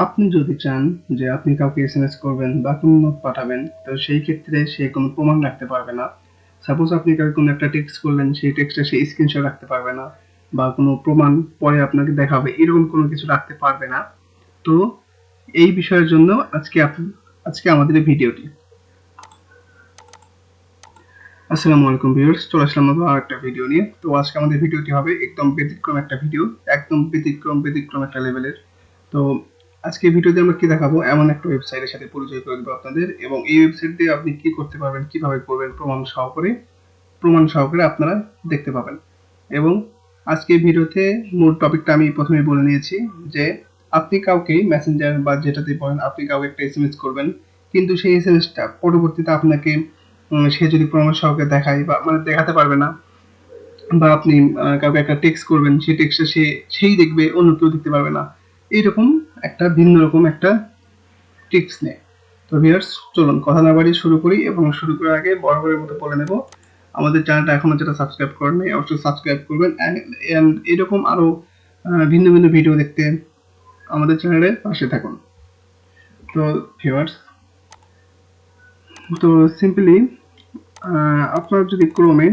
আপনি যদি চান যে আপনি কাউকে এসএমএস করবেন বা কোনো নোট পাঠাবেন, তো সেই ক্ষেত্রে সে কোনো প্রমাণ রাখতে পারবে না। সাপোজ আপনি কাউকে কোনো একটা টেক্সট করলেন, সেই টেক্সটটা সে স্ক্রিনশট রাখতে পারবে না বা কোনো প্রমাণ পরে আপনাকে দেখাবে, এরকম কোনো কিছু রাখতে পারবে না। তো এই বিষয়ের জন্য আজকে আমাদের এই ভিডিওটি। আসসালামু আলাইকুম ভিউয়ার্স, চলে আসলাম নতুন আরেকটা ভিডিও নিয়ে। তো আজকে আমাদের ভিডিওটি হবে একদম ব্যতিক্রম একটা ভিডিও, একদম ব্যতিক্রম একটা লেভেলের। তো আজকে ভিডিওতে আমরা কি দেখাবো, এমন একটা ওয়েবসাইটের সাথে পরিচয় করে দেবো আপনাদের, এবং এই ওয়েবসাইট দিয়ে আপনি কি করতে পারবেন, কিভাবে করবেন, প্রমাণ সহকারে আপনারা দেখতে পাবেন। এবং আজকে ভিডিওতে মূল টপিকটা আমি প্রথমে বলে নিয়েছি যে আপনি কাউকে মেসেঞ্জার বা যেটাতে বলেন, আপনি কাউকে একটা এসএমএস করবেন, কিন্তু সেই এসএমএসটা পরবর্তীতে আপনাকে সে যদি প্রমাণ সহকারে দেখায় বা মানে দেখাতে পারবে না, বা আপনি কাউকে একটা টেক্সট করবেন, সেই টেক্সটটা সেই দেখবে, অন্য কেউ দেখতে পারবে না। এইরকম একটা ভিন্ন রকম একটা টিপস নেই। তো ভিউয়ার্স, চলুন কথা না বাড়িয়ে শুরু করি, এবং শুরু করার আগে বরাবরের মতো বলে নেব, আমাদের চ্যানেলটা এখনো যারা সাবস্ক্রাইব করেননি অবশ্যই সাবস্ক্রাইব করবেন, এন্ড এরকম আরো ভিন্ন ভিন্ন ভিডিও দেখতে আমাদের চ্যানেলের পাশে থাকুন। তো ভিউয়ার্স, তো সিম্পলি আপনারা যদি ক্রোমে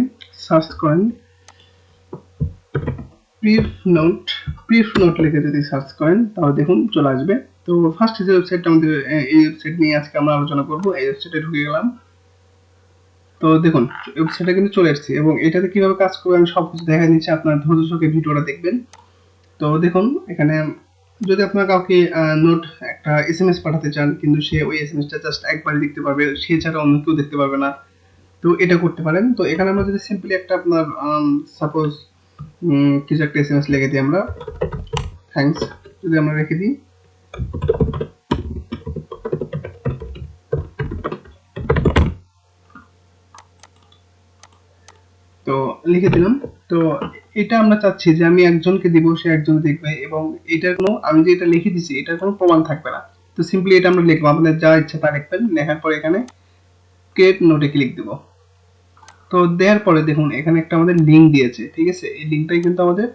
সার্চ করেন প্রিফ নোট লিখে যদি সার্চ করেন, তাহলে দেখুন চলে আসবে। তো ফার্স্ট যে ওয়েবসাইটটা আমাদের, এই ওয়েবসাইট নিয়ে আজকে আমরা আলোচনা করব। এই ওয়েবসাইটে ঢুকে গেলাম। তো দেখুন ওয়েবসাইটটা কিন্তু চলে এসেছে, এবং এটাতে কিভাবে কাজ করবে আমি সবকিছু দেখা দিচ্ছি, আপনারা ধৈর্য সহকারে ভিডিওটা দেখবেন। তো দেখুন এখানে যদি আপনার কাউকে নোট একটা এসএমএস পাঠাতে চান, কিন্তু সে ওই এসএমএসটা জাস্ট একবারই দেখতে পারবে, সে ছাড়া অন্য কেউ দেখতে পারবে না, তো এটা করতে পারেন। তো এখানে আমরা যদি সিম্পলি একটা আপনার সাপোজ কিছু একটা এসএমএস লিখে দিই, আমরা থ্যাঙ্কস যদি আমরা রেখে দিই, তো লিখে দিলাম। তো এটা আমরা চাচ্ছি যে আমি একজনকে দিব, সে একজন দেখবে, এবং এটার কোনো, আমি যে এটা লিখে দিছি এটার কোনো প্রমাণ থাকবে না। তো সিম্পলি এটা আমরা লিখবো, আপনাদের যা ইচ্ছা তা লিখবেন, লেখার পর এখানে ক্রিয়েট নোটে ক্লিক দেব। তো দেওয়ার পরে দেখুন এখানে একটা আমাদের লিঙ্ক দিয়েছে, ঠিক আছে? এই লিঙ্কটাই কিন্তু আমাদের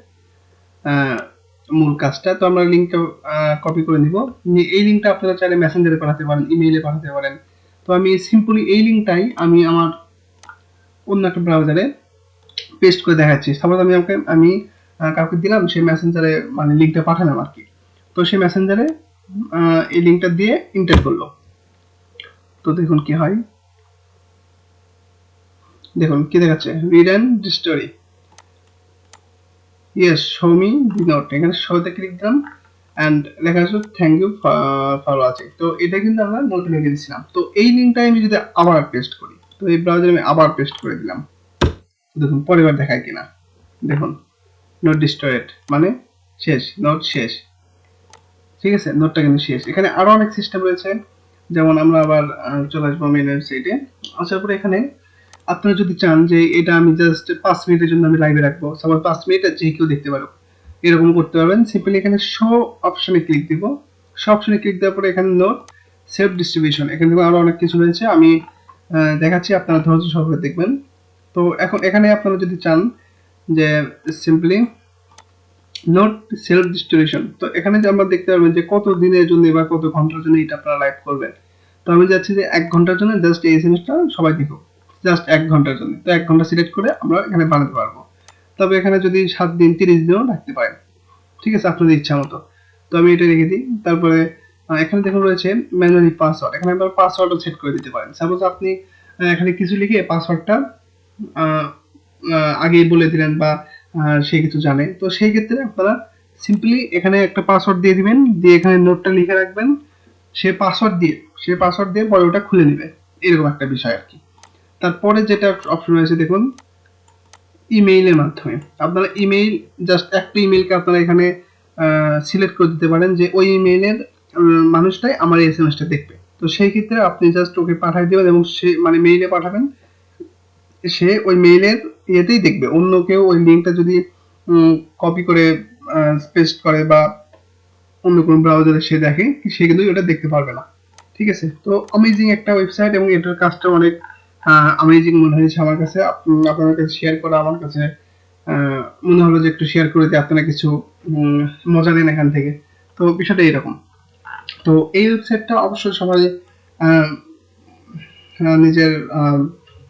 মূল কাজটা। তো আমরা লিঙ্কটা কপি করে নিব। এই লিঙ্কটা আপনারা চাইলে মেসেঞ্জারে পাঠাতে পারেন, ইমেইলে পাঠাতে পারেন। তো আমি সিম্পলি এই লিঙ্কটাই আমি আমার অন্য একটা ব্রাউজারে পেস্ট করে দেখাচ্ছি। সাপোজ আমি কাউকে দিলাম, সেই মেসেঞ্জারে মানে লিঙ্কটা পাঠালাম আর কি। তো সেই মেসেঞ্জারে এই লিঙ্কটা দিয়ে ইন্টার করলো। তো দেখুন কি হয়, দেখুন কি দেখাচ্ছে, read and story, yes show me the note. এখানে শোতে ক্লিক দিলাম, অ্যান্ড লেখা আছে থ্যাংক ইউ ফর ওয়াচিং। তো এটা কিন্তু আমরা নোটে লিখে দিচ্ছিলাম। তো এই লিঙ্কটা আমি যদি আবার পেস্ট করি, তো এই ব্রাউজারে আমি আবার পেস্ট করে দিলাম, দেখুন পরের বার দেখায় কিনা। দেখুন নোট ডিস্ট্রয়েড, মানে শেষ, নোট শেষ, ঠিক আছে? নোটটা কিন্তু শেষ। এখানে আরো অনেক সিস্টেম রয়েছে, যেমন আমরা আবার চলে আসবো মেইন ওয়েবসাইটে। আসার পরে এখানে আপনারা যদি চান যে এটা আমি জাস্ট 5 মিনিটের জন্য আমি লাইভে রাখবো, সাপোজ 5 মিনিট যে কেউ দেখতে পারো, এরকম করতে পারবেন। সিম্পলি এখানে শো অপশনে ক্লিক দিব। শো অপশনে ক্লিক দেওয়ার পরে এখানে নোট সেলফ ডিস্ট্রিবিউশন, এখানে আরো অনেক কিছু রয়েছে, আমি দেখাচ্ছি, আপনারা ধৈর্য সহকারে দেখবেন। তো এখন এখানে আপনারা যদি চান যে সিম্পলি নোট সেলফ ডিস্ট্রিবিউশন, তো এখানে যে আমরা দেখতে পারবেন যে কত দিনের জন্য বা কত ঘন্টার জন্য এটা আপনারা লাইভ করবেন। তো আমি যাচ্ছি যে 1 ঘন্টার জন্য, জাস্ট এই এসএমএসটা সবাই দেখুক, জাস্ট 1 ঘন্টার জন্য। তো 1 ঘন্টা সিলেক্ট করে আমরা এখানে বানাতে পারবো। তবে এখানে যদি 7 দিন 30 দিনও রাখতে পারেন, ঠিক আছে, আপনাদের ইচ্ছা মতো। তো আমি এটা রেখে দিই। তারপরে এখানে দেখুন রয়েছে ম্যানুয়ালি পাসওয়ার্ড, এখানে আপনার পাসওয়ার্ডও সেট করে দিতে পারেন। সাপোজ আপনি এখানে কিছু লিখে পাসওয়ার্ডটা আগেই বলে দিলেন, বা সে কিছু জানে, তো সেই ক্ষেত্রে আপনারা সিম্পলি এখানে একটা পাসওয়ার্ড দিয়ে দিবেন, দিয়ে এখানে নোটটা লিখে রাখবেন, সে পাসওয়ার্ড দিয়ে পরে ওটা খুলে নেবে, এরকম একটা বিষয় আর কি। তারপরে যেটা অপশন রয়েছে দেখুন, ইমেইলের মাধ্যমে আপনারা ইমেইল, জাস্ট একটা ইমেইলকে আপনারা এখানে সিলেক্ট করে দিতে পারেন যে ওই ইমেইলের মানুষটাই আমার এই এসএমএসটা দেখবে। তো সেই ক্ষেত্রে আপনি জাস্ট ওকে পাঠিয়ে দেবেন, এবং সে মানে মেইলে পাঠাবেন, সে ওই মেইলের ইয়েতেই দেখবে। অন্য কেউ ওই লিঙ্কটা যদি কপি করে পেস্ট করে বা অন্য কোনো ব্রাউজারে সে দেখে, সে কিন্তু ওটা দেখতে পারবে না, ঠিক আছে? তো অ্যামেজিং একটা ওয়েবসাইট, এবং এটার কাজটা অনেক অ্যামেজিং মনে হয়েছে আমার কাছে। আপনাদের কাছে শেয়ার করা আমার কাছে মনে হলো যে একটু শেয়ার করে দিই, আপনারা কিছু মজা নেন এখান থেকে। তো বিষয়টা এরকম। তো এই ওয়েবসাইটটা অবশ্যই সবাই নিজের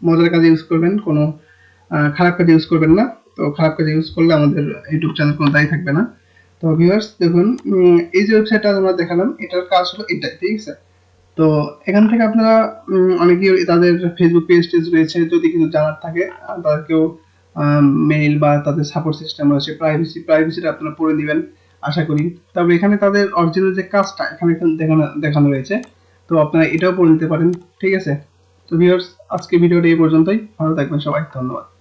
মজার কাজে ইউজ করবেন, কোনো খারাপ কাজে ইউজ করবেন না। তো খারাপ কাজে ইউজ করলে আমাদের ইউটিউব চ্যানেল কোনো দায়ী থাকবে না। তো ভিউয়ার্স দেখুন, এই যে ওয়েবসাইটটা আমরা দেখালাম এটার কাজ হলো এটাই, ঠিক আছে। তো এখান থেকে আপনারা অনেকেই তাদের ফেসবুক পেজ টেজ রয়েছে, যদি কিছু জানার থাকে তাদেরকেও মেইল বা তাদের সাপোর্ট সিস্টেম রয়েছে, প্রাইভেসিটা আপনারা পড়ে দিবেন আশা করি। তবে এখানে তাদের অরিজিনাল যে কাজটা এখানে দেখানো রয়েছে, তো আপনারা এটাও পড়ে নিতে পারেন, ঠিক আছে। তো ভিউয়ার্স আজকে ভিডিওটা এই পর্যন্তই, ভালো থাকবেন সবাই, ধন্যবাদ।